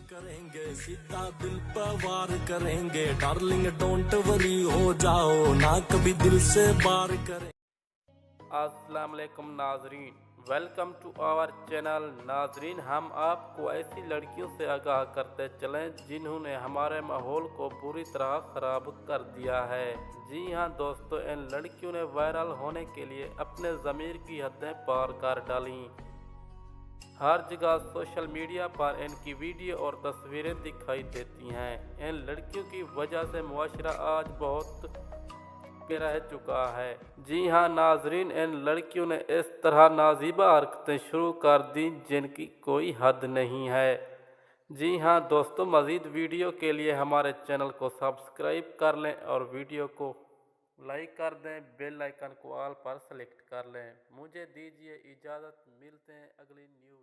करेंगे सीधा दिल पर वार करेंगे डार्लिंग डोंट वरी हो जाओ ना कभी दिल से बार करें। अस्सलाम वालेकुम नाजरीन, वेलकम टू आवर चैनल। नाजरीन, हम आपको ऐसी लड़कियों से आगाह करते चलें जिन्होंने हमारे माहौल को बुरी तरह ख़राब कर दिया है। जी हां दोस्तों, इन लड़कियों ने वायरल होने के लिए अपने ज़मीर की हदें पार कर डाली। हर जगह सोशल मीडिया पर इनकी वीडियो और तस्वीरें दिखाई देती हैं। इन लड़कियों की वजह से मुआशरा आज बहुत के रह चुका है। जी हां नाजरीन, इन लड़कियों ने इस तरह नाजीबा हरकतें शुरू कर दी जिनकी कोई हद नहीं है। जी हां दोस्तों, मज़ीद वीडियो के लिए हमारे चैनल को सब्सक्राइब कर लें और वीडियो को लाइक कर दें, बेल आइकन को ऑल पर सेलेक्ट कर लें। मुझे दीजिए इजाज़त, मिलते हैं अगली न्यू